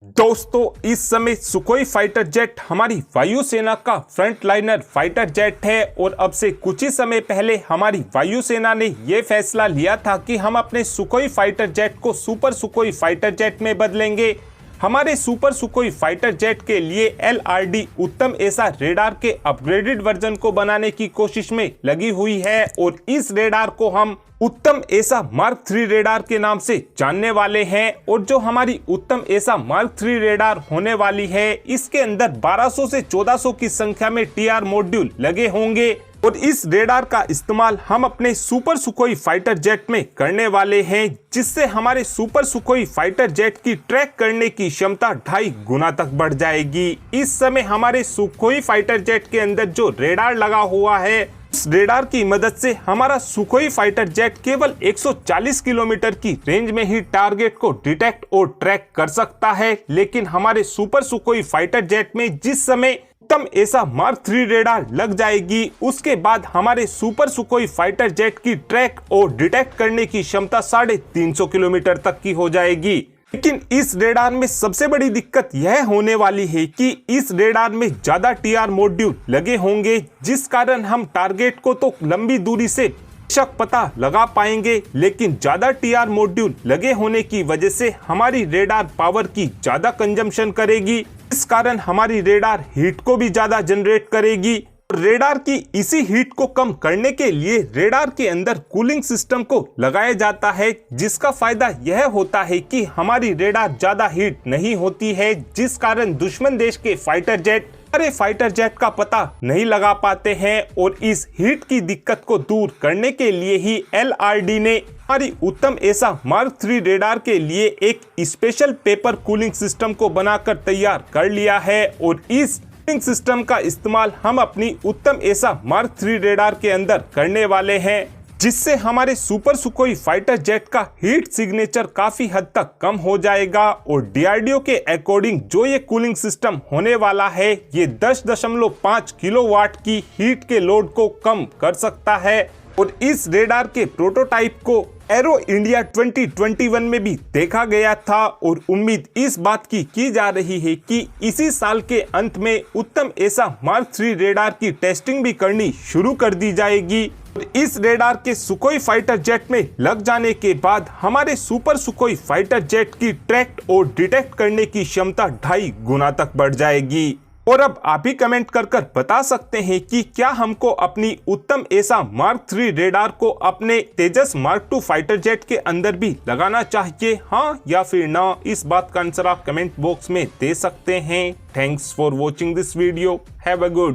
दोस्तों, इस समय सुखोई फाइटर जेट हमारी वायुसेना का फ्रंटलाइनर फाइटर जेट है और अब से कुछ ही समय पहले हमारी वायुसेना ने यह फैसला लिया था कि हम अपने सुखोई फाइटर जेट को सुपर सुखोई फाइटर जेट में बदलेंगे। हमारे सुपर सुखोई फाइटर जेट के लिए एलआरडी उत्तम ऐसा रेडार के अपग्रेडेड वर्जन को बनाने की कोशिश में लगी हुई है और इस रेडार को हम उत्तम ऐसा मार्क 3 रेडार के नाम से जानने वाले हैं। और जो हमारी उत्तम ऐसा मार्क 3 रेडार होने वाली है, इसके अंदर 1200 से 1400 की संख्या में टीआर मॉड्यूल लगे होंगे और इस रेडार का इस्तेमाल हम अपने सुपर सुखोई फाइटर जेट में करने वाले हैं, जिससे हमारे सुपर सुखोई फाइटर जेट की ट्रैक करने की क्षमता 2.5 गुना तक बढ़ जाएगी। इस समय हमारे सुखोई फाइटर जेट के अंदर जो रेडार लगा हुआ है, इस रेडार की मदद से हमारा सुखोई फाइटर जेट केवल 140 किलोमीटर की रेंज में ही टारगेट को डिटेक्ट और ट्रैक कर सकता है। लेकिन हमारे सुपर सुखोई फाइटर जेट में जिस समय उत्तम ऐसा मार्क 3 रेडार लग जाएगी, उसके बाद हमारे सुपर सुखोई फाइटर जेट की ट्रैक और डिटेक्ट करने की क्षमता 350 किलोमीटर तक की हो जाएगी। लेकिन इस रेडार में सबसे बड़ी दिक्कत यह होने वाली है कि इस रेडार में ज्यादा टीआर मॉड्यूल लगे होंगे, जिस कारण हम टारगेट को तो लंबी दूरी से बेशक पता लगा पाएंगे, लेकिन ज्यादा टीआर मॉड्यूल लगे होने की वजह से हमारी रेडार पावर की ज्यादा कंजम्पशन करेगी। इस कारण हमारी रेडार हीट को भी ज्यादा जनरेट करेगी। रेडार की इसी हीट को कम करने के लिए रेडार के अंदर कूलिंग सिस्टम को लगाया जाता है, जिसका फायदा यह होता है कि हमारी रेडार ज्यादा हीट नहीं होती है, जिस कारण दुश्मन देश के फाइटर जेट हमारे फाइटर जेट का पता नहीं लगा पाते हैं। और इस हीट की दिक्कत को दूर करने के लिए ही एलआरडी ने हमारी उत्तम ऐसा मार्क 3 रेडार के लिए एक स्पेशल पेपर कूलिंग सिस्टम को बनाकर तैयार कर लिया है और इस कूलिंग सिस्टम का इस्तेमाल हम अपनी उत्तम ऐसा मार्क 3 रेडार के अंदर करने वाले हैं, जिससे हमारे सुपर सुखोई फाइटर जेट का हीट सिग्नेचर काफी हद तक कम हो जाएगा। और डीआरडीओ के अकॉर्डिंग जो ये कूलिंग सिस्टम होने वाला है, ये 10.5 किलोवाट की हीट के लोड को कम कर सकता है। और इस रेडार के प्रोटोटाइप को एरो इंडिया 2021 में भी देखा गया था और उम्मीद इस बात की जा रही है कि इसी साल के अंत में उत्तम ऐसा मार्क 3 रेडार की टेस्टिंग भी करनी शुरू कर दी जाएगी। और इस रेडार के सुखोई फाइटर जेट में लग जाने के बाद हमारे सुपर सुखोई फाइटर जेट की ट्रैक और डिटेक्ट करने की क्षमता 2.5 गुना तक बढ़ जाएगी। और अब आप ही कमेंट कर बता सकते हैं कि क्या हमको अपनी उत्तम ऐसा मार्क 3 रेडार को अपने तेजस मार्क 2 फाइटर जेट के अंदर भी लगाना चाहिए, हाँ या फिर ना? इस बात का आंसर आप कमेंट बॉक्स में दे सकते हैं। Thanks for watching this video. Have a good